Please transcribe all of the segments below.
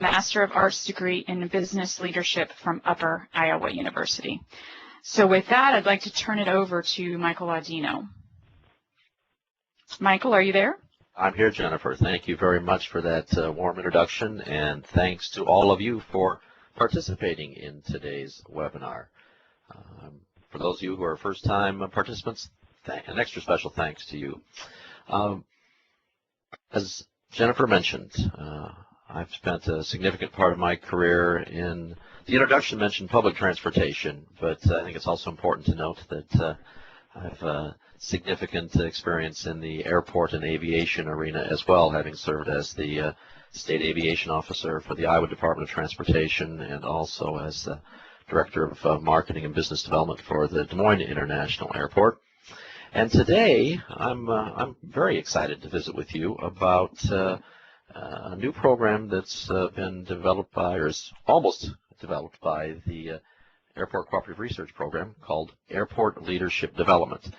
Master of Arts degree in Business Leadership from Upper Iowa University. So with that, I'd like to turn it over to Michael Audino. Michael, are you there? I'm here, Jennifer. Thank you very much for that warm introduction, and thanks to all of you for participating in today's webinar. For those of you who are first-time participants, an extra special thanks to you. As Jennifer mentioned, I've spent a significant part of my career in, the introduction mentioned public transportation, but I think it's also important to note that I've significant experience in the airport and aviation arena as well, having served as the State Aviation Officer for the Iowa Department of Transportation and also as the Director of Marketing and Business Development for the Des Moines International Airport. And today, I'm very excited to visit with you about a new program that's been developed by, or is almost developed by, the Airport Cooperative Research Program called Airport Leadership Development.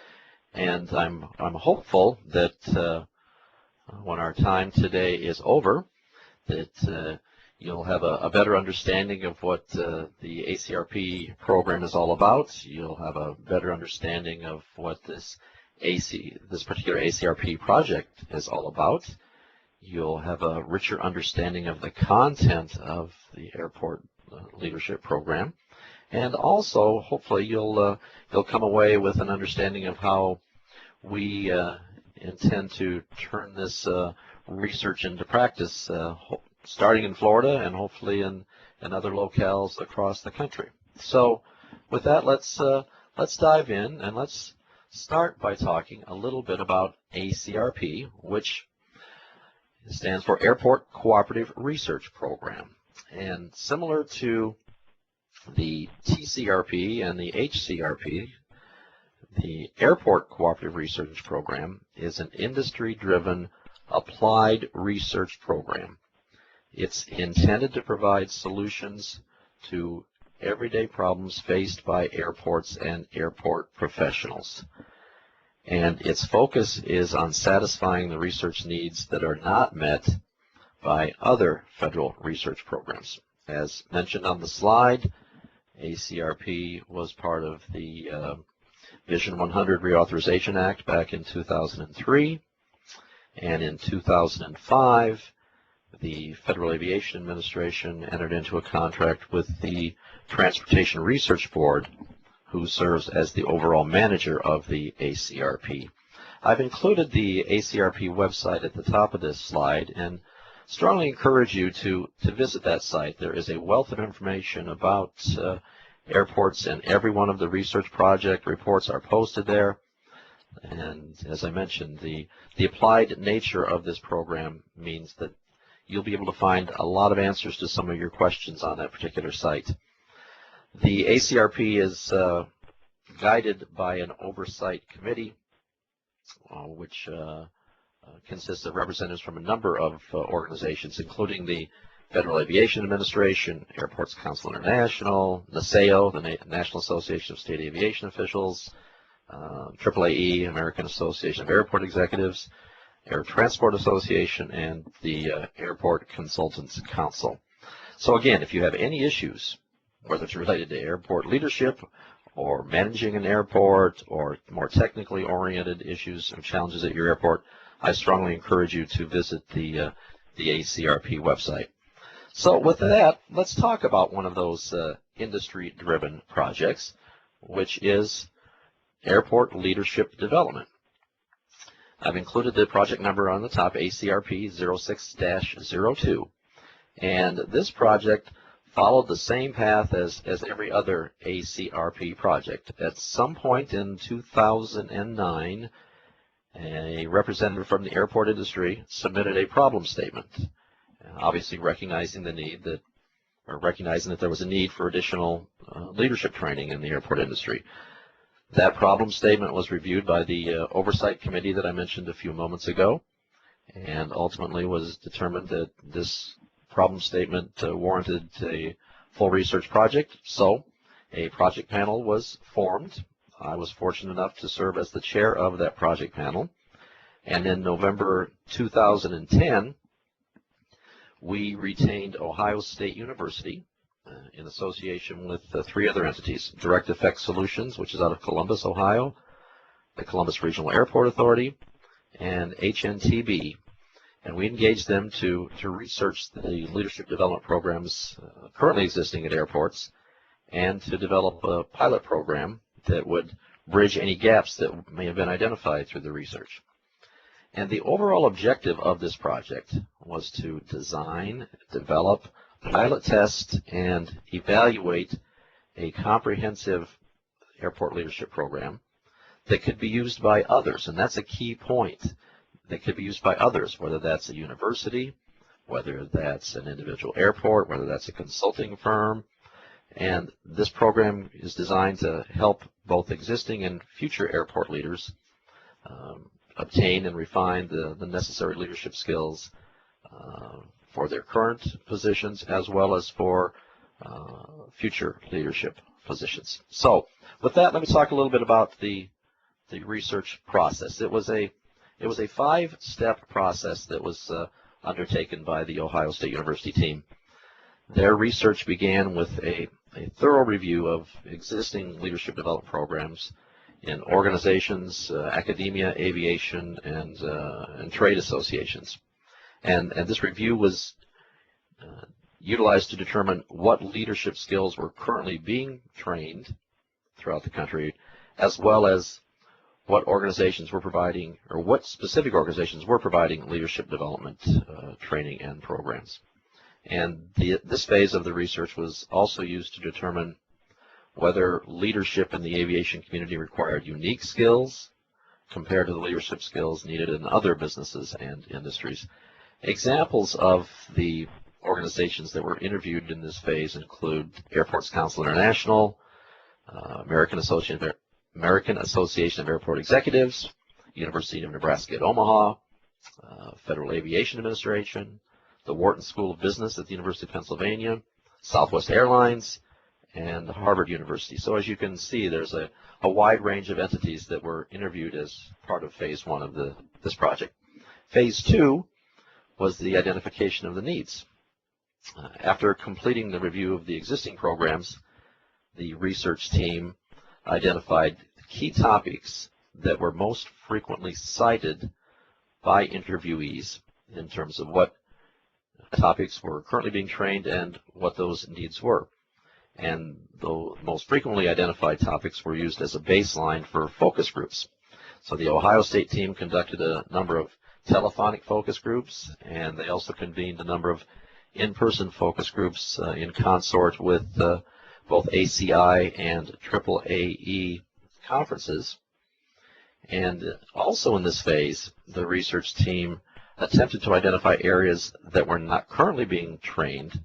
And I'm hopeful that when our time today is over, that you'll have a better understanding of what the ACRP program is all about. You'll have a better understanding of what this particular ACRP project is all about. You'll have a richer understanding of the content of the Airport Leadership Program. And also, hopefully, you'll come away with an understanding of how we intend to turn this research into practice, starting in Florida and hopefully in other locales across the country. So, with that, let's dive in, and let's start by talking a little bit about ACRP, which stands for Airport Cooperative Research Program. And similar to the TCRP and the HCRP, the Airport Cooperative Research Program is an industry-driven applied research program. It's intended to provide solutions to everyday problems faced by airports and airport professionals. And its focus is on satisfying the research needs that are not met by other federal research programs. As mentioned on the slide, ACRP was part of the Vision 100 Reauthorization Act back in 2003, and in 2005, the Federal Aviation Administration entered into a contract with the Transportation Research Board, who serves as the overall manager of the ACRP. I've included the ACRP website at the top of this slide and strongly encourage you to visit that site. There is a wealth of information about airports, and every one of the research project reports are posted there. And as I mentioned, the applied nature of this program means that you'll be able to find a lot of answers to some of your questions on that particular site. The ACRP is guided by an oversight committee, which consists of representatives from a number of organizations, including the Federal Aviation Administration, Airports Council International, NASAO, the National Association of State Aviation Officials, AAAE, American Association of Airport Executives, Air Transport Association, and the Airport Consultants Council. So again, if you have any issues, whether it's related to airport leadership or managing an airport or more technically oriented issues and challenges at your airport, I strongly encourage you to visit the ACRP website. So with that, let's talk about one of those industry-driven projects, which is Airport Leadership Development. I've included the project number on the top, ACRP 06-02, and this project followed the same path as every other ACRP project. At some point in 2009, a representative from the airport industry submitted a problem statement, obviously recognizing that there was a need for additional leadership training in the airport industry. That problem statement was reviewed by the oversight committee that I mentioned a few moments ago, and ultimately was determined that this problem statement warranted a full research project, so a project panel was formed. I was fortunate enough to serve as the chair of that project panel, and in November 2010, we retained Ohio State University in association with three other entities: Direct Effect Solutions, which is out of Columbus, Ohio, the Columbus Regional Airport Authority, and HNTB. And we engaged them to research the leadership development programs currently existing at airports and to develop a pilot program that would bridge any gaps that may have been identified through the research. And the overall objective of this project was to design, develop, pilot test, and evaluate a comprehensive airport leadership program that could be used by others. And that's a key point. That could be used by others, whether that's a university, whether that's an individual airport, whether that's a consulting firm. And this program is designed to help both existing and future airport leaders obtain and refine the necessary leadership skills for their current positions as well as for future leadership positions. So with that, let me talk a little bit about the research process. It was a 5-step process that was undertaken by the Ohio State University team. Their research began with a thorough review of existing leadership development programs in organizations, academia, aviation, and trade associations. And this review was utilized to determine what leadership skills were currently being trained throughout the country, as well as what organizations were providing, or what specific organizations were providing leadership development training and programs. And this phase of the research was also used to determine whether leadership in the aviation community required unique skills compared to the leadership skills needed in other businesses and industries. Examples of the organizations that were interviewed in this phase include Airports Council International, American Association of Airport Executives, University of Nebraska at Omaha, Federal Aviation Administration, the Wharton School of Business at the University of Pennsylvania, Southwest Airlines, and Harvard University. So as you can see, there's a wide range of entities that were interviewed as part of phase 1 of this project. Phase 2 was the identification of the needs. After completing the review of the existing programs, the research team identified key topics that were most frequently cited by interviewees in terms of what topics were currently being trained and what those needs were. And the most frequently identified topics were used as a baseline for focus groups. So the Ohio State team conducted a number of telephonic focus groups, and they also convened a number of in-person focus groups in consort with both ACI and AAAE conferences. And also in this phase, the research team attempted to identify areas that were not currently being trained,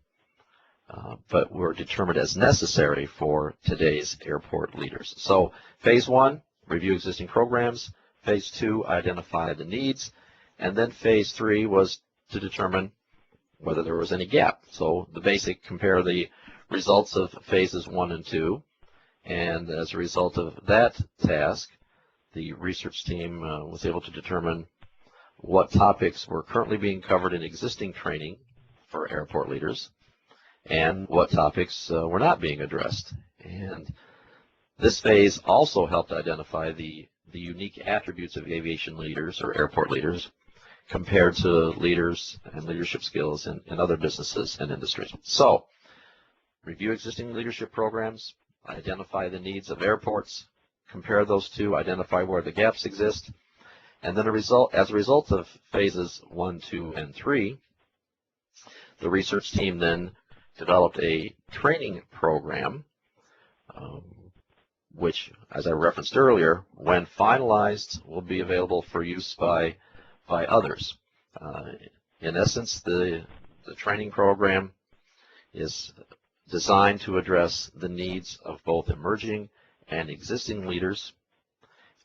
but were determined as necessary for today's airport leaders. So phase 1, review existing programs. Phase 2, identify the needs. And then phase 3 was to determine whether there was any gap. So the basic, compare the results of phases 1 and 2. And as a result of that task, the research team was able to determine what topics were currently being covered in existing training for airport leaders and what topics were not being addressed. And this phase also helped identify the unique attributes of aviation leaders or airport leaders compared to leaders and leadership skills in other businesses and industries. So, review existing leadership programs, identify the needs of airports, compare those two, identify where the gaps exist, and then as a result of phases 1, 2, and 3, the research team then developed a training program, which, as I referenced earlier, when finalized, will be available for use by others. In essence, the training program is designed to address the needs of both emerging and existing leaders,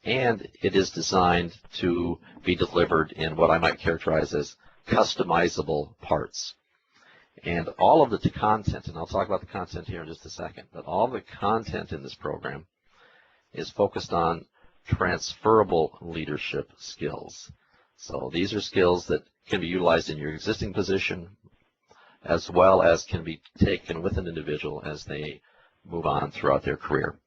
and it is designed to be delivered in what I might characterize as customizable parts. And all of the content, and I'll talk about the content here in just a second, but all the content in this program is focused on transferable leadership skills. So these are skills that can be utilized in your existing position as well as can be taken with an individual as they move on throughout their career.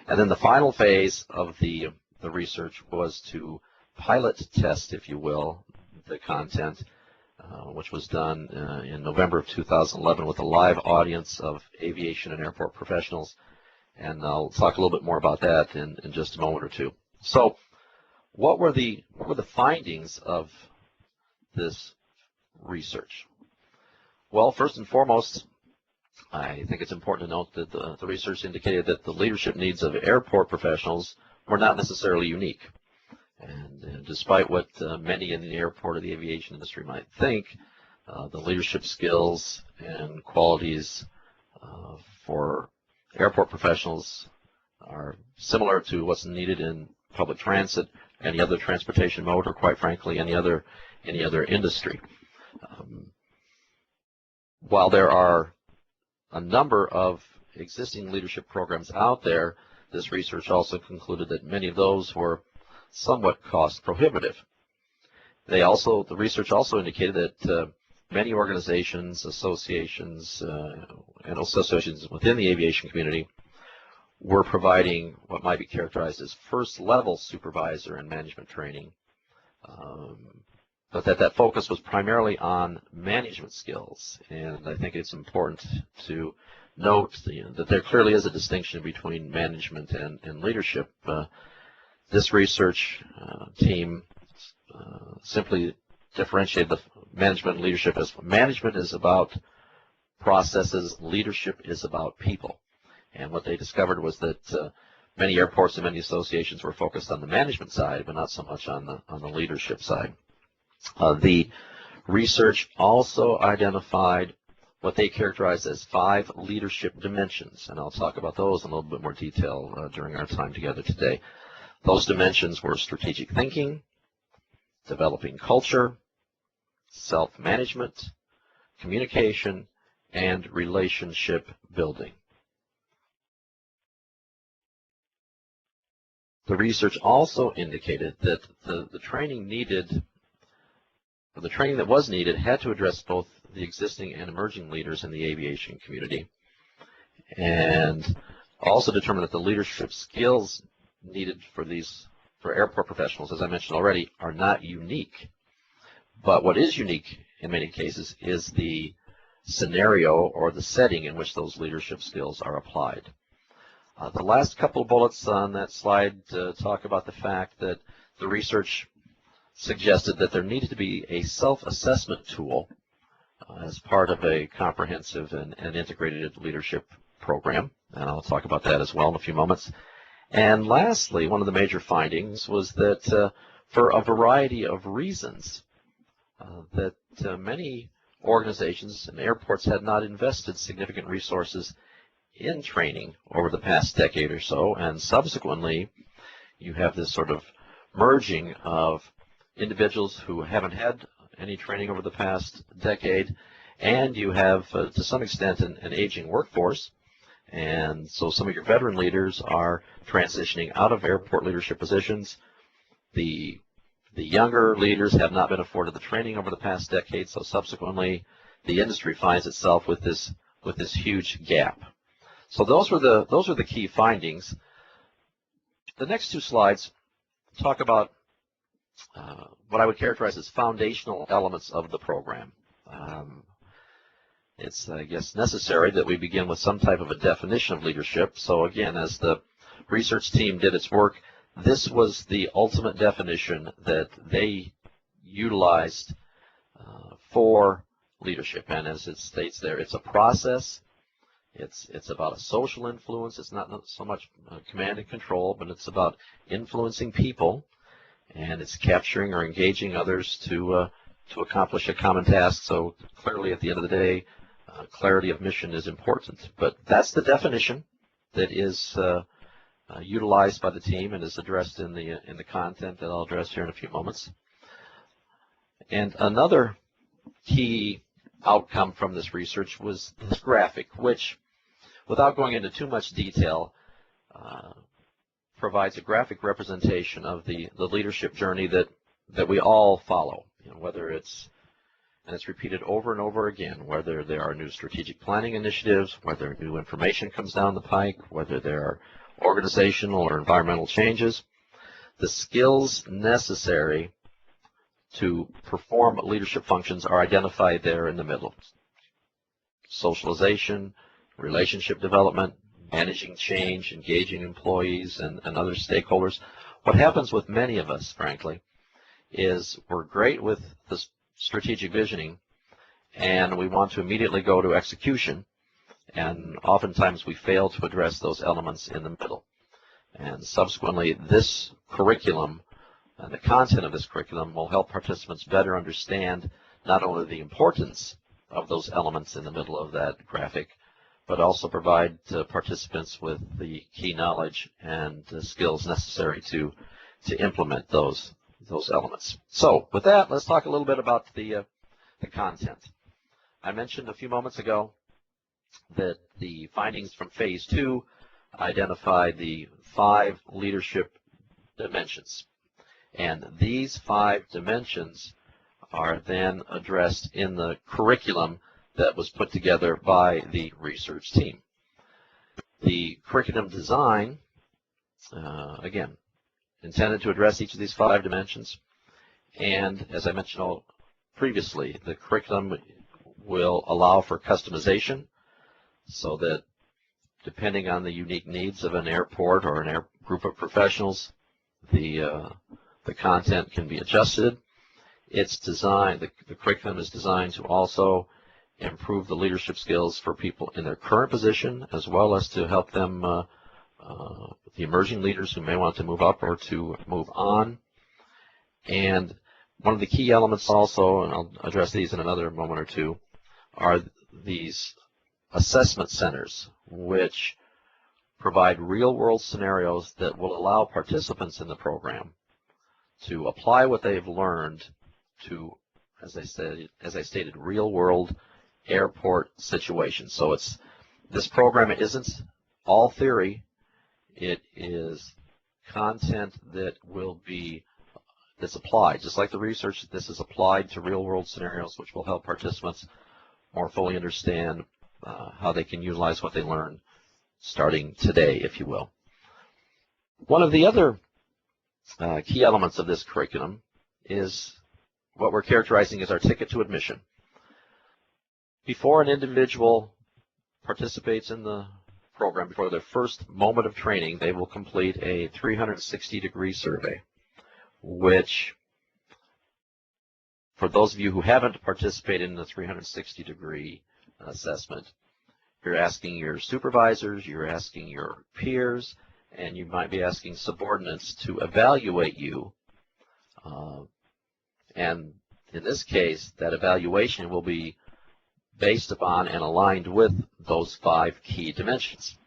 And then the final phase of the research was to pilot test, if you will, the content, which was done in November of 2011 with a live audience of aviation and airport professionals. And I'll talk a little bit more about that in just a moment or two. So what were the findings of this research? Well, first and foremost, I think it's important to note that the research indicated that the leadership needs of airport professionals were not necessarily unique. And despite what many in the airport or the aviation industry might think, the leadership skills and qualities for airport professionals are similar to what's needed in public transit, any other transportation mode, or quite frankly, any other industry. While there are a number of existing leadership programs out there, this research also concluded that many of those were somewhat cost prohibitive. The research also indicated that many organizations, associations, and associations within the aviation community were providing what might be characterized as first-level supervisor and management training, but that focus was primarily on management skills. And I think it's important to note that there clearly is a distinction between management and leadership. This research team simply differentiated the management and leadership as management is about processes, leadership is about people. And what they discovered was that many airports and many associations were focused on the management side, but not so much on the leadership side. The research also identified what they characterized as 5 leadership dimensions, and I'll talk about those in a little bit more detail during our time together today. Those dimensions were strategic thinking, developing culture, self-management, communication, and relationship building. The research also indicated that the training that was needed had to address both the existing and emerging leaders in the aviation community, and also determined that the leadership skills needed for airport professionals, as I mentioned already, are not unique. But what is unique in many cases is the scenario or the setting in which those leadership skills are applied. The last couple of bullets on that slide talk about the fact that the research suggested that there needed to be a self-assessment tool as part of a comprehensive and integrated leadership program, and I'll talk about that as well in a few moments. And lastly, one of the major findings was that for a variety of reasons, that many organizations and airports had not invested significant resources in training over the past decade or so, and subsequently you have this sort of merging of individuals who haven't had any training over the past decade, and you have to some extent an aging workforce, and so some of your veteran leaders are transitioning out of airport leadership positions. The younger leaders have not been afforded the training over the past decade, so subsequently the industry finds itself with this huge gap. So those were the key findings. The next 2 slides talk about what I would characterize as foundational elements of the program. It's, I guess, necessary that we begin with some type of a definition of leadership. So again, as the research team did its work, this was the ultimate definition that they utilized for leadership. And as it states there, it's a process. It's about a social influence. It's not so much command and control, but it's about influencing people, and it's capturing or engaging others to accomplish a common task. So clearly, at the end of the day, clarity of mission is important. But that's the definition that is utilized by the team and is addressed in the content that I'll address here in a few moments. And another key outcome from this research was this graphic, which, without going into too much detail, provides a graphic representation of the leadership journey that we all follow. Whether it's And it's repeated over and over again, whether there are new strategic planning initiatives, whether new information comes down the pike, whether there are organizational or environmental changes. The skills necessary to perform leadership functions are identified there in the middle. Socialization, relationship development, managing change, engaging employees and other stakeholders. What happens with many of us, frankly, is we're great with the strategic visioning and we want to immediately go to execution, and oftentimes we fail to address those elements in the middle. And subsequently, this curriculum and the content of this curriculum will help participants better understand not only the importance of those elements in the middle of that graphic, but also provide participants with the key knowledge and skills necessary to implement those elements. So with that, let's talk a little bit about the content. I mentioned a few moments ago that the findings from Phase 2 identified the 5 leadership dimensions. And these 5 dimensions are then addressed in the curriculum that was put together by the research team. The curriculum design, again, intended to address each of these 5 dimensions. And as I mentioned previously, the curriculum will allow for customization so that depending on the unique needs of an airport or an group of professionals, the content can be adjusted. It's designed, the curriculum is designed to also improve the leadership skills for people in their current position, as well as to help them, the emerging leaders who may want to move up or to move on. And one of the key elements also, and I'll address these in another moment or two, are these assessment centers, which provide real-world scenarios that will allow participants in the program to apply what they've learned to, as I stated, real-world airport situations. So this program isn't all theory. It is content that's applied. Just like the research, this is applied to real-world scenarios, which will help participants more fully understand how they can utilize what they learn starting today, if you will. One of the other key elements of this curriculum is what we're characterizing as our ticket to admission. Before an individual participates in the program, before their first moment of training, they will complete a 360-degree survey, which, for those of you who haven't participated in the 360-degree assessment, you're asking your supervisors, you're asking your peers, and you might be asking subordinates to evaluate you. And in this case, that evaluation will be based upon and aligned with those 5 key dimensions.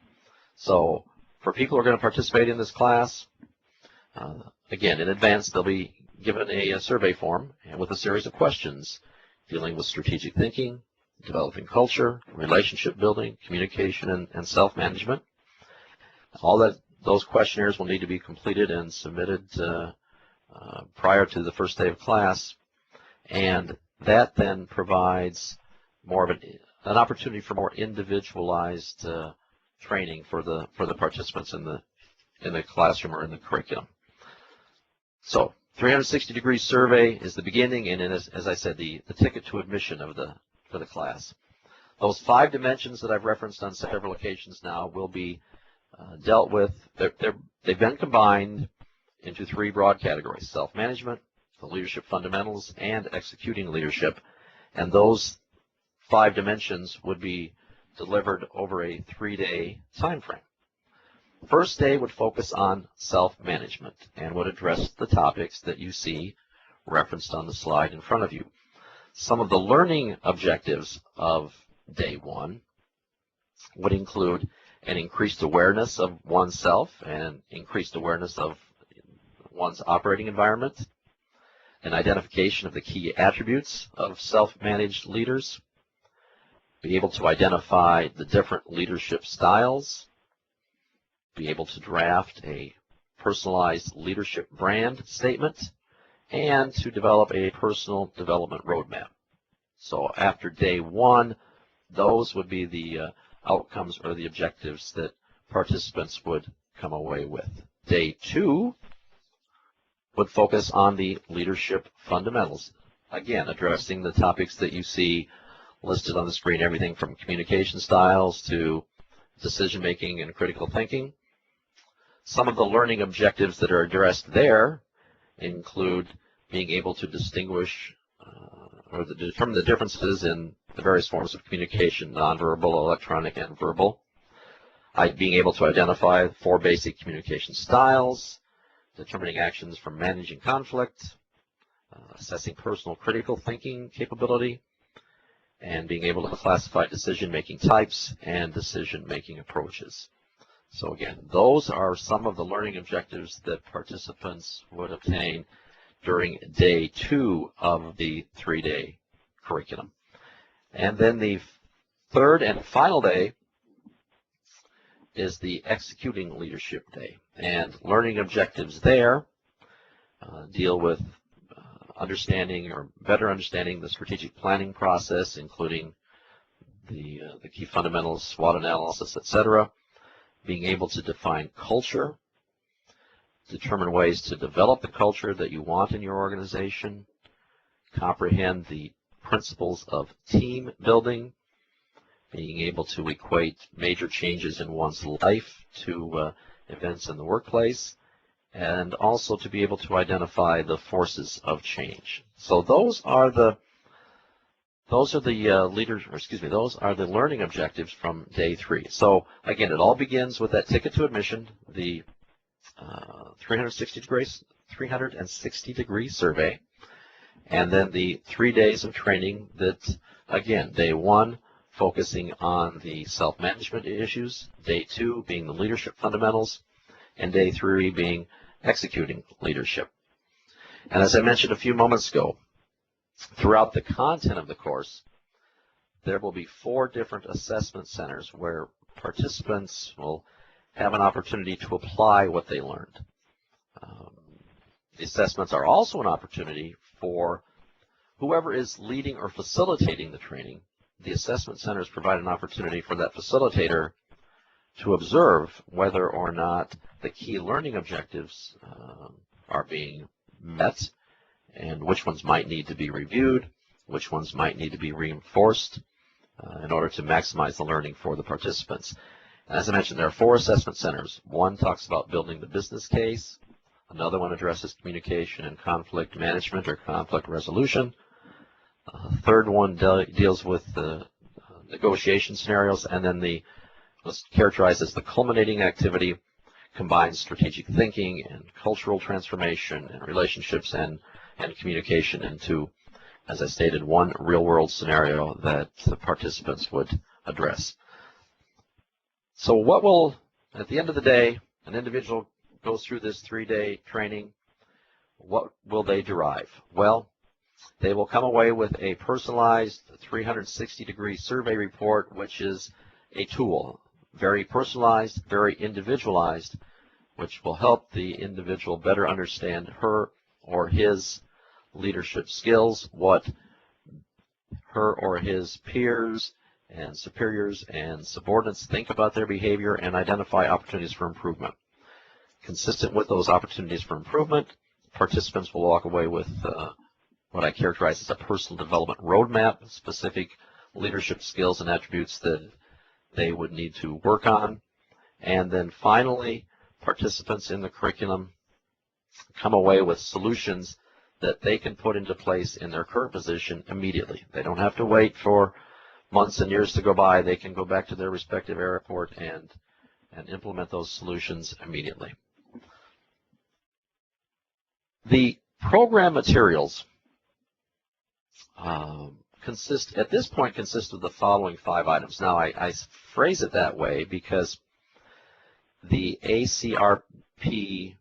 So for people who are going to participate in this class, again, in advance, they'll be given a survey form and with a series of questions dealing with strategic thinking, developing culture, relationship building, communication, and self-management. Those questionnaires will need to be completed and submitted prior to the first day of class, and that then provides more of an opportunity for more individualized training for the participants in the classroom or in the curriculum. So 360-degree survey is the beginning, and as I said, the ticket to admission for the class. Those 5 dimensions that I've referenced on several occasions now will be dealt with. They've been combined into 3 broad categories: self-management, the leadership fundamentals, and executing leadership. And those 5 dimensions would be delivered over a 3-day time frame. First day would focus on self-management and would address the topics that you see referenced on the slide in front of you. Some of the learning objectives of day 1 would include an increased awareness of oneself and increased awareness of one's operating environment, an identification of the key attributes of self-managed leaders, be able to identify the different leadership styles, be able to draft a personalized leadership brand statement, and to develop a personal development roadmap. So after day 1, those would be the outcomes or the objectives that participants would come away with. Day 2 would focus on the leadership fundamentals. Again, addressing the topics that you see listed on the screen, everything from communication styles to decision-making and critical thinking. Some of the learning objectives that are addressed there include being able to distinguish or determine the differences in the various forms of communication, nonverbal, electronic, and verbal. Being able to identify 4 basic communication styles, determining actions for managing conflict, assessing personal critical thinking capability, and being able to classify decision-making types and decision-making approaches. So again, those are some of the learning objectives that participants would obtain during day 2 of the 3-day curriculum. And then the third and final day is the executing leadership day. And learning objectives there deal with understanding or better understanding the strategic planning process, including the key fundamentals, SWOT analysis, etc. Being able to define culture, determine ways to develop the culture that you want in your organization, comprehend the principles of team building, being able to equate major changes in one's life to events in the workplace, and also to be able to identify the forces of change. So those are the learning objectives from day 3. So again, it all begins with that ticket to admission, the 360-degree survey, and then the 3 days of training that, again, day 1 focusing on the self-management issues, day 2 being the leadership fundamentals, and day 3 being executing leadership. And as I mentioned a few moments ago, throughout the content of the course, there will be 4 different assessment centers where participants will have an opportunity to apply what they learned. The assessments are also an opportunity for whoever is leading or facilitating the training. The assessment centers provide an opportunity for that facilitator to observe whether or not the key learning objectives are being met, and which ones might need to be reviewed, which ones might need to be reinforced in order to maximize the learning for the participants. And as I mentioned, there are 4 assessment centers. One talks about building the business case. Another one addresses communication and conflict management or conflict resolution. A third one deals with the negotiation scenarios, and then what's characterized as the culminating activity combines strategic thinking and cultural transformation and relationships and communication into, as I stated, one real-world scenario that the participants would address. So what will, at the end of the day, an individual goes through this 3-day training, what will they derive? Well, they will come away with a personalized 360-degree survey report, which is a tool, very personalized, very individualized, which will help the individual better understand her or his leadership skills, what her or his peers and superiors and subordinates think about their behavior, and identify opportunities for improvement. Consistent with those opportunities for improvement, participants will walk away with what I characterize as a personal development roadmap, specific leadership skills and attributes that they would need to work on. And then finally, participants in the curriculum come away with solutions that they can put into place in their current position immediately. They don't have to wait for months and years to go by. They can go back to their respective airport and implement those solutions immediately. The program materials consist of the following 5 items. Now, I phrase it that way because the ACRP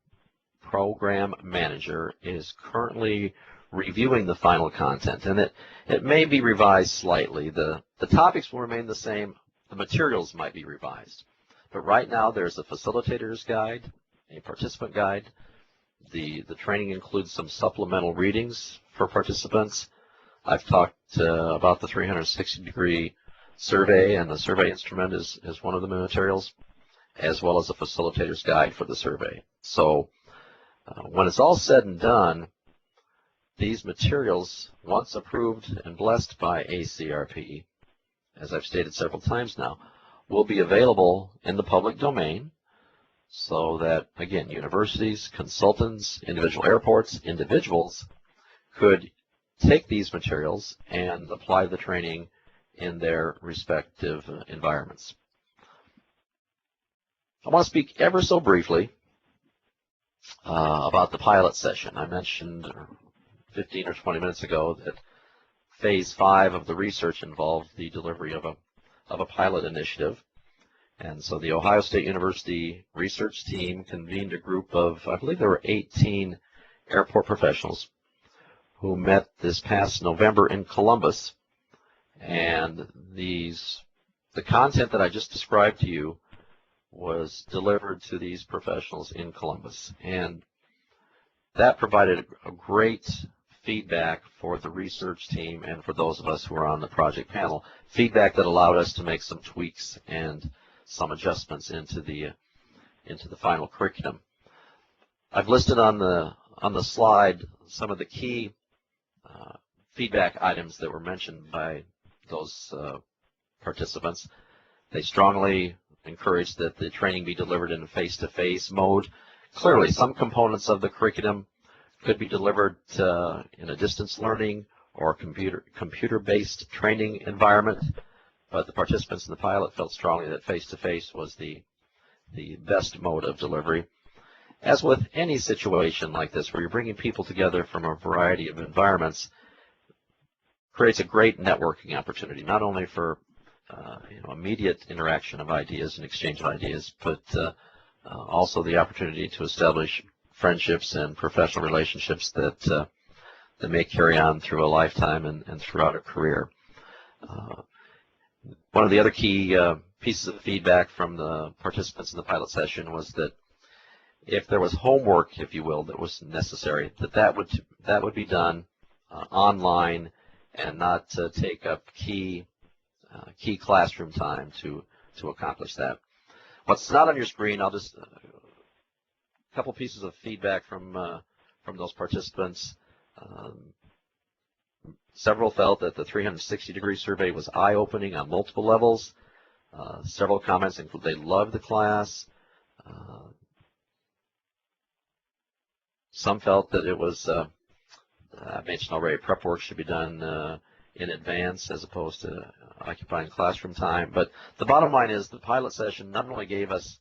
program manager is currently reviewing the final content, and it may be revised slightly. The topics will remain the same. The materials might be revised. But right now, there's a facilitator's guide, a participant guide. The training includes some supplemental readings for participants, I've talked about the 360-degree survey, and the survey instrument is one of the materials, as well as a facilitator's guide for the survey. So when it's all said and done, these materials, once approved and blessed by ACRP, as I've stated several times now, will be available in the public domain so that, again, universities, consultants, individual airports, individuals could take these materials and apply the training in their respective environments. I want to speak ever so briefly about the pilot session. I mentioned 15 or 20 minutes ago that phase 5 of the research involved the delivery of a pilot initiative. And so the Ohio State University research team convened a group of, I believe there were 18 airport professionals who met this past November in Columbus. And the content that I just described to you was delivered to these professionals in Columbus. And that provided a great feedback for the research team and for those of us who are on the project panel, feedback that allowed us to make some tweaks and some adjustments into the final curriculum. I've listed on the slide some of the key feedback items that were mentioned by those participants. They strongly encouraged that the training be delivered in a face-to-face mode. Clearly, some components of the curriculum could be delivered in a distance learning or computer-based training environment, but the participants in the pilot felt strongly that face-to-face was the best mode of delivery. As with any situation like this, where you're bringing people together from a variety of environments, creates a great networking opportunity, not only for immediate interaction of ideas and exchange of ideas, but also the opportunity to establish friendships and professional relationships that may carry on through a lifetime and throughout a career. One of the other key pieces of feedback from the participants in the pilot session was that if there was homework, if you will, that was necessary, that would be done online and not take up key classroom time to accomplish that. What's not on your screen, I'll just a couple pieces of feedback from those participants. Several felt that the 360-degree survey was eye-opening on multiple levels. Several comments include they loved the class. Some felt that it was, I mentioned already, prep work should be done in advance as opposed to occupying classroom time. But the bottom line is the pilot session not only gave us,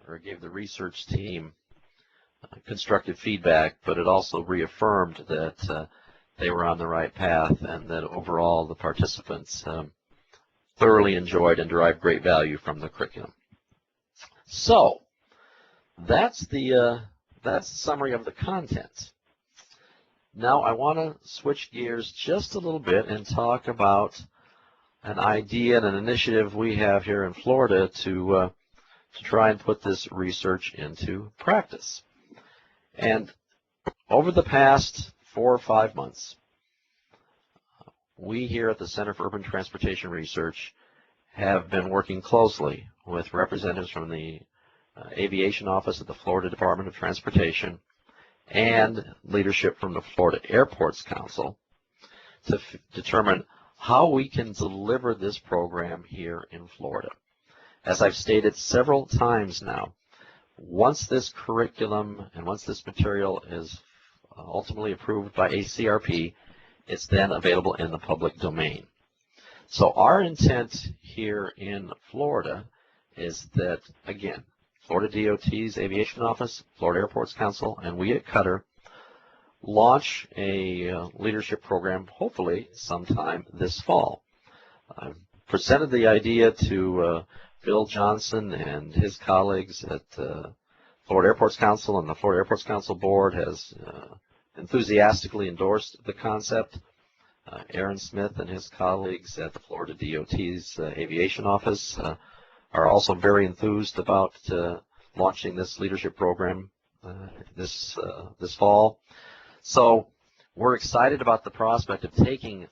or gave the research team constructive feedback, but it also reaffirmed that they were on the right path and that overall the participants thoroughly enjoyed and derived great value from the curriculum. So that's the summary of the content. Now I want to switch gears just a little bit and talk about an idea and an initiative we have here in Florida to try and put this research into practice. And over the past 4 or 5 months, we here at the Center for Urban Transportation Research have been working closely with representatives from the Aviation Office of the Florida Department of Transportation and leadership from the Florida Airports Council to determine how we can deliver this program here in Florida. As I've stated several times now, once this curriculum and once this material is ultimately approved by ACRP, it's then available in the public domain. So our intent here in Florida is that, again, Florida DOT's Aviation Office, Florida Airports Council, and we at CUTR launch a leadership program hopefully sometime this fall. I've presented the idea to Bill Johnson and his colleagues at Florida Airports Council, and the Florida Airports Council Board has enthusiastically endorsed the concept. Aaron Smith and his colleagues at the Florida DOT's Aviation Office are also very enthused about launching this leadership program this fall. So we're excited about the prospect of taking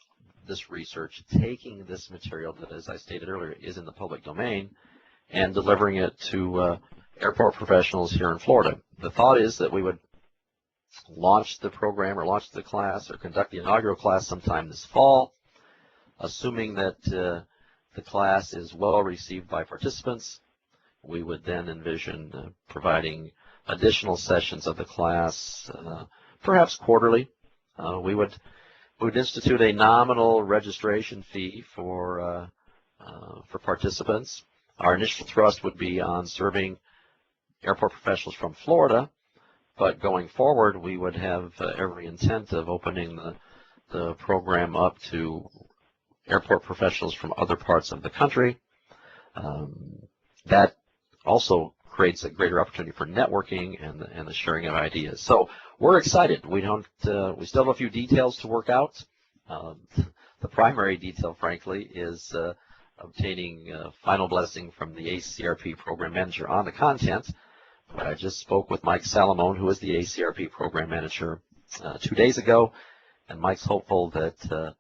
this research, taking this material that, as I stated earlier, is in the public domain, and delivering it to airport professionals here in Florida. The thought is that we would launch the program or launch the class or conduct the inaugural class sometime this fall, assuming that the class is well received by participants. We would then envision providing additional sessions of the class, perhaps quarterly. We would institute a nominal registration fee for participants. Our initial thrust would be on serving airport professionals from Florida, but going forward, we would have every intent of opening the program up to airport professionals from other parts of the country. That also creates a greater opportunity for networking and the sharing of ideas. So we're excited. We still have a few details to work out. The primary detail, frankly, is obtaining final blessing from the ACRP program manager on the content. But I just spoke with Mike Salamone, who is the ACRP program manager, 2 days ago, and Mike's hopeful that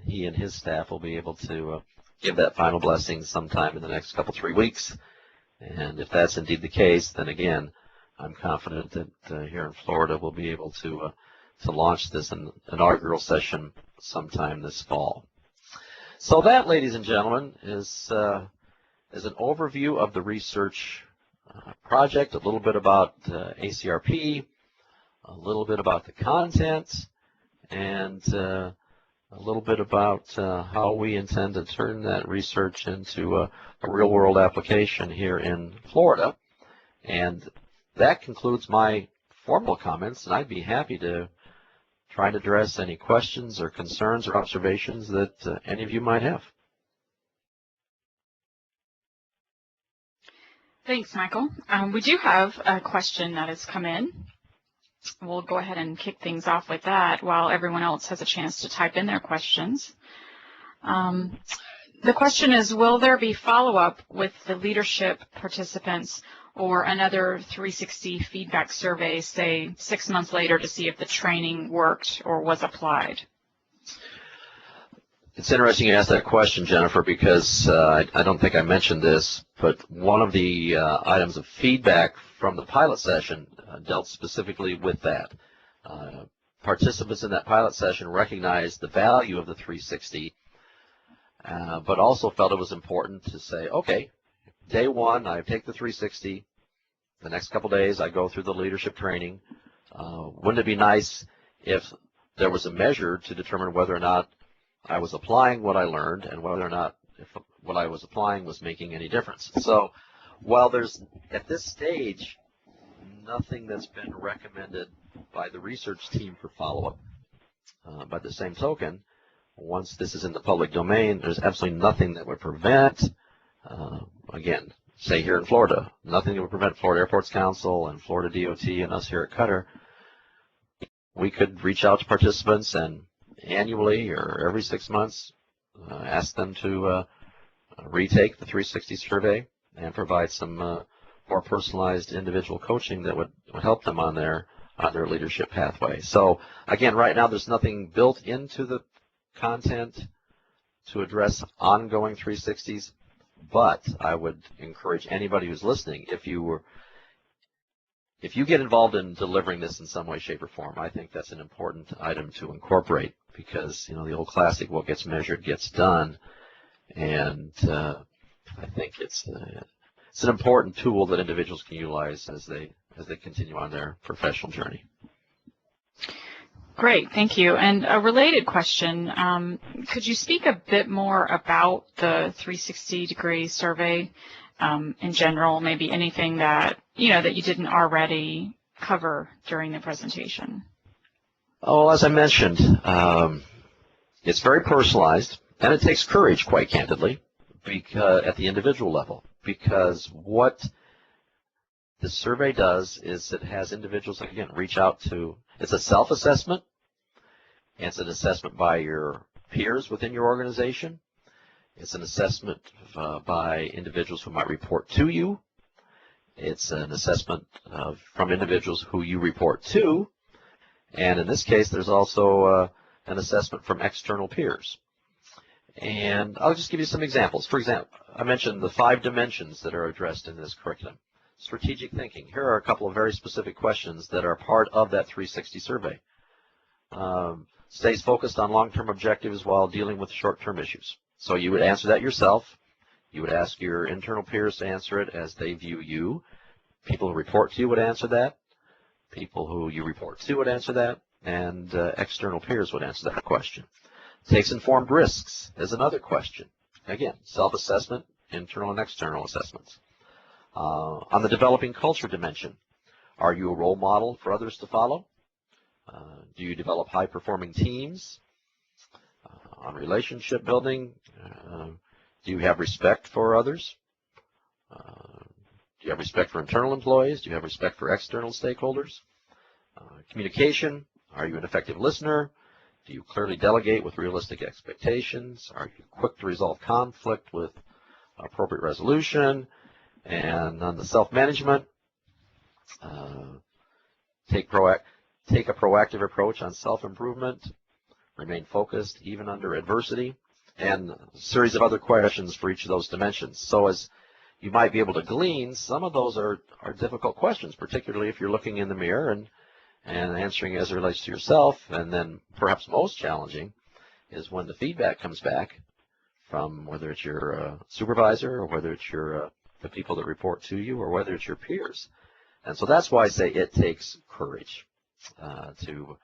he and his staff will be able to give that final blessing sometime in the next couple, 3 weeks. And if that's indeed the case, then again, I'm confident that here in Florida we'll be able to launch this inaugural session sometime this fall. So that, ladies and gentlemen, is an overview of the research project, a little bit about ACRP, a little bit about the content, and a little bit about how we intend to turn that research into a real-world application here in Florida. And that concludes my formal comments, and I'd be happy to try and address any questions or concerns or observations that any of you might have. Thanks, Michael. We do have a question that has come in. We'll go ahead and kick things off with that while everyone else has a chance to type in their questions. The question is, will there be follow-up with the leadership participants or another 360 feedback survey, say 6 months later, to see if the training worked or was applied? It's interesting you ask that question, Jennifer, because I don't think I mentioned this, but one of the items of feedback from the pilot session dealt specifically with that. Participants in that pilot session recognized the value of the 360, but also felt it was important to say, okay, day one, I take the 360. The next couple days, I go through the leadership training. Wouldn't it be nice if there was a measure to determine whether or not I was applying what I learned and whether or not if what I was applying was making any difference? So while there's, at this stage, nothing that's been recommended by the research team for follow-up, by the same token, once this is in the public domain, there's absolutely nothing that would prevent, again, say here in Florida, nothing that would prevent Florida Airports Council and Florida DOT and us here at CUTR. We could reach out to participants and annually or every 6 months ask them to retake the 360 survey and provide some more personalized individual coaching that would help them on their leadership pathway. So again, right now there's nothing built into the content to address ongoing 360s, but I would encourage anybody who's listening, if you get involved in delivering this in some way, shape, or form, I think that's an important item to incorporate, because the old classic, what gets measured gets done, and I think it's an important tool that individuals can utilize as they continue on their professional journey. Great, thank you. And a related question, could you speak a bit more about the 360-degree survey in general, maybe anything that you didn't already cover during the presentation? Oh, as I mentioned, it's very personalized, and it takes courage, quite candidly, because at the individual level, because what the survey does is it has individuals, again, reach out to, it's a self-assessment, it's an assessment by your peers within your organization, it's an assessment by individuals who might report to you, it's an assessment from individuals who you report to, And in this case, there's also an assessment from external peers. And I'll just give you some examples. For example, I mentioned the 5 dimensions that are addressed in this curriculum. Strategic thinking. Here are a couple of very specific questions that are part of that 360 survey. Stays focused on long-term objectives while dealing with short-term issues. So you would answer that yourself. You would ask your internal peers to answer it as they view you. People who report to you would answer that. People who you report to would answer that. And external peers would answer that question. Takes informed risks is another question. Again, self-assessment, internal and external assessments. On the developing culture dimension, are you a role model for others to follow? Do you develop high-performing teams? On relationship building, do you have respect for others? Do you have respect for internal employees? Do you have respect for external stakeholders? Communication, are you an effective listener? Do you clearly delegate with realistic expectations? Are you quick to resolve conflict with appropriate resolution? And on the self-management, take a proactive approach on self-improvement, remain focused even under adversity, and a series of other questions for each of those dimensions. So as you might be able to glean, some of those are difficult questions, particularly if you're looking in the mirror and answering as it relates to yourself. And then perhaps most challenging is when the feedback comes back from whether it's your supervisor or whether it's your the people that report to you or whether it's your peers. And so that's why I say it takes courage to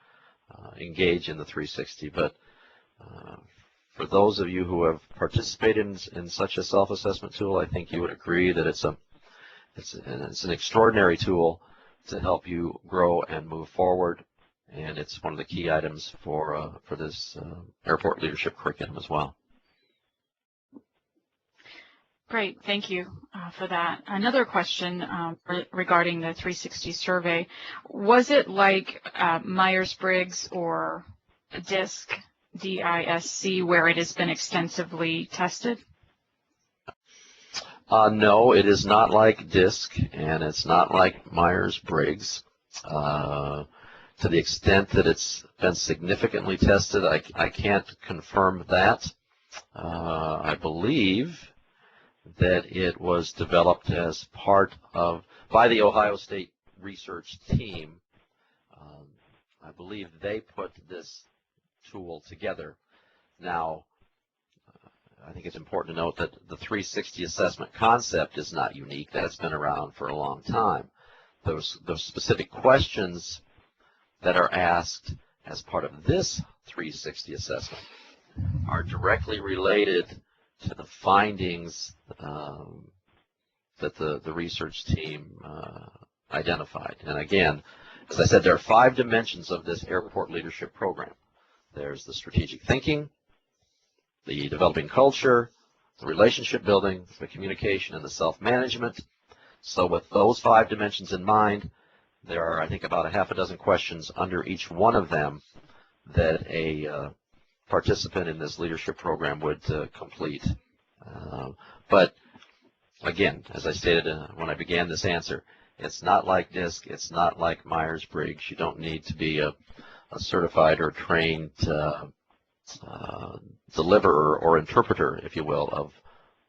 engage in the 360. But for those of you who have participated in such a self-assessment tool, I think you would agree that it's an extraordinary tool to help you grow and move forward, and it's one of the key items for this airport leadership curriculum as well. Great, thank you for that. Another question regarding the 360 survey. Was it like Myers-Briggs or DISC, D-I-S-C, where it has been extensively tested? No, it is not like DISC, and it's not like Myers-Briggs. To the extent that it's been significantly tested, I can't confirm that. I believe that it was developed as part of, by the Ohio State research team. I believe they put this tool together. Now, I think it's important to note that the 360 assessment concept is not unique. That's been around for a long time. Those specific questions that are asked as part of this 360 assessment are directly related to the findings that the research team identified. And again, as I said, there are 5 dimensions of this airport leadership program. There's the strategic thinking, the developing culture, the relationship building, the communication, and the self-management. So with those 5 dimensions in mind, there are, I think, about a half a dozen questions under each one of them that a participant in this leadership program would complete. But again, as I stated when I began this answer, it's not like DISC, it's not like Myers-Briggs. You don't need to be a certified or trained deliverer or interpreter, if you will,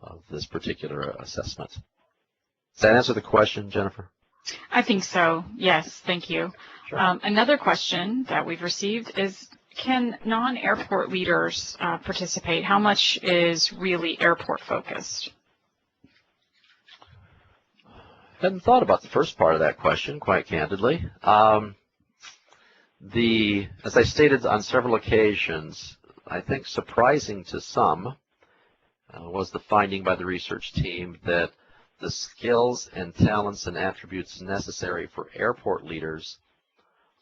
of this particular assessment. Does that answer the question, Jennifer? I think so, yes, thank you. Sure. Another question that we've received is, can non-airport leaders participate? How much is really airport focused? Hadn't thought about the first part of that question, quite candidly. As I stated on several occasions, I think surprising to some was the finding by the research team that the skills and talents and attributes necessary for airport leaders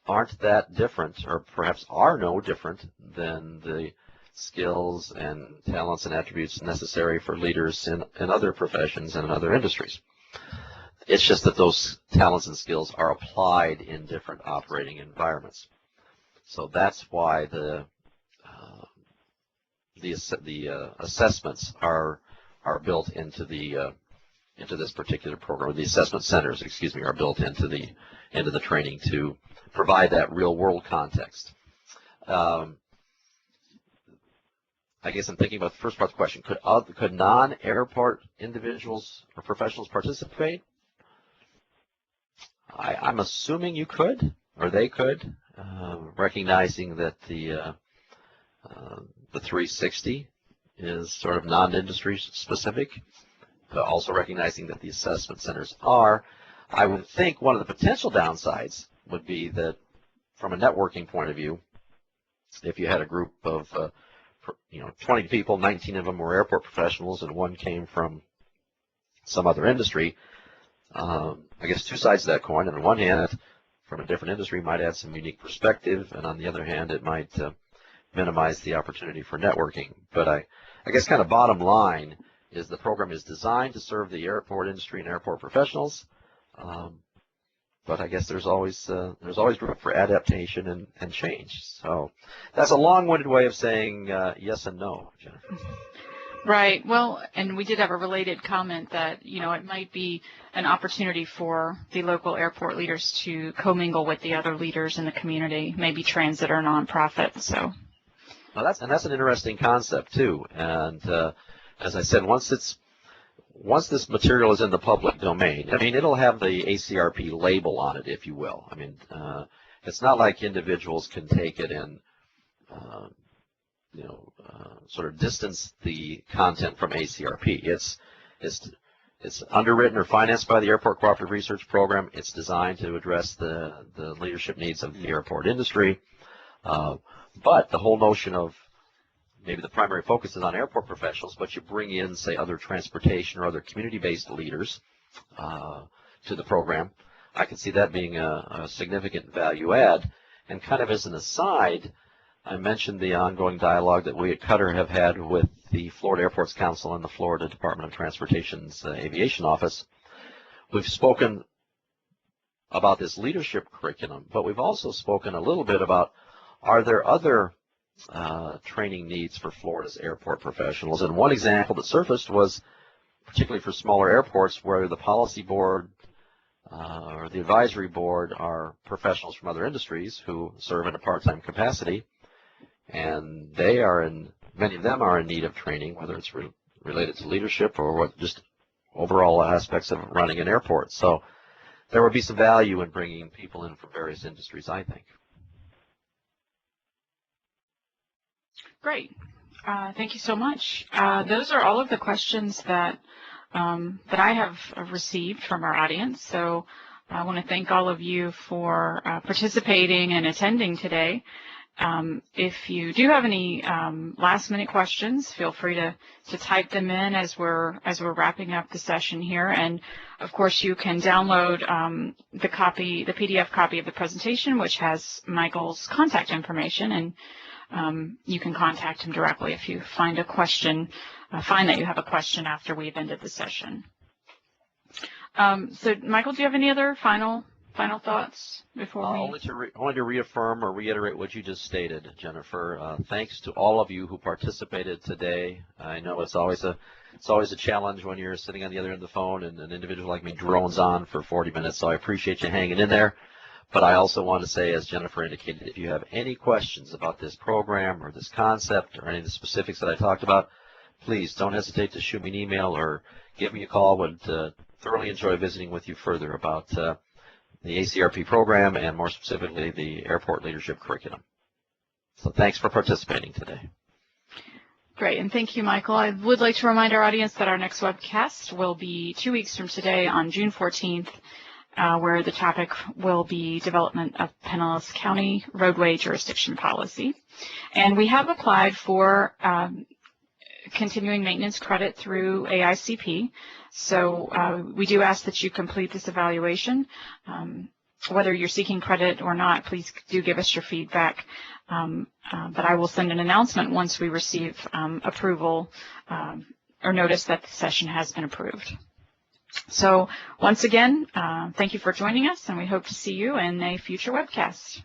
aren't that different, or perhaps are no different than the skills and talents and attributes necessary for leaders in other professions and in other industries. It's just that those talents and skills are applied in different operating environments. So that's why the assessments are built into the this particular program, or the assessment centers, excuse me, are built into the training to provide that real world context. I guess I'm thinking about the first part of the question. Could non-airport individuals or professionals participate? I'm assuming you could, or they could, recognizing that the 360 is sort of non-industry specific, but also recognizing that the assessment centers are. I would think one of the potential downsides would be that from a networking point of view, if you had a group of 20 people, 19 of them were airport professionals, and one came from some other industry, I guess two sides of that coin. On the one hand, from a different industry might add some unique perspective, and on the other hand, it might minimize the opportunity for networking. But I guess kind of bottom line is the program is designed to serve the airport industry and airport professionals, but I guess there's always room for adaptation and change. So that's a long-winded way of saying yes and no, Jennifer. Right. Well, and we did have a related comment that, it might be an opportunity for the local airport leaders to commingle with the other leaders in the community, maybe transit or nonprofit. So. Well, that's an interesting concept too. And as I said, once this material is in the public domain, I mean, it'll have the ACRP label on it, if you will. I mean, it's not like individuals can take it and sort of distance the content from ACRP. It's underwritten or financed by the Airport Cooperative Research Program. It's designed to address the leadership needs of the airport industry. But the whole notion of maybe the primary focus is on airport professionals, but you bring in, say, other transportation or other community-based leaders to the program. I can see that being a significant value add. And kind of as an aside, I mentioned the ongoing dialogue that we at CUTR have had with the Florida Airports Council and the Florida Department of Transportation's Aviation Office. We've spoken about this leadership curriculum, but we've also spoken a little bit about, are there other training needs for Florida's airport professionals? And one example that surfaced was particularly for smaller airports where the policy board or the advisory board are professionals from other industries who serve in a part-time capacity, and many of them are in need of training, whether it's related to leadership or just overall aspects of running an airport. So there would be some value in bringing people in from various industries, I think. Great. Thank you so much. Those are all of the questions that I have received from our audience. So I want to thank all of you for participating and attending today. If you do have any last-minute questions, feel free to type them in as we're wrapping up the session here. And of course, you can download the PDF copy of the presentation, which has Michael's contact information, and you can contact him directly if you find a question, find that you have a question after we've ended the session. So, Michael, do you have any other final thoughts before we? Only to reaffirm or reiterate what you just stated, Jennifer. Thanks to all of you who participated today. I know it's always a challenge when you're sitting on the other end of the phone and an individual like me drones on for 40 minutes. So I appreciate you hanging in there. But I also want to say, as Jennifer indicated, if you have any questions about this program or this concept or any of the specifics that I talked about, please don't hesitate to shoot me an email or give me a call. Would thoroughly enjoy visiting with you further about the ACRP program and more specifically the airport leadership curriculum. So thanks for participating today. Great, and thank you, Michael. I would like to remind our audience that our next webcast will be 2 weeks from today on June 14th, where the topic will be development of Pinellas County roadway jurisdiction policy. And we have applied for continuing maintenance credit through AICP. So we do ask that you complete this evaluation. Whether you're seeking credit or not, please do give us your feedback. But I will send an announcement once we receive approval or notice that the session has been approved. So once again, thank you for joining us, and we hope to see you in a future webcast.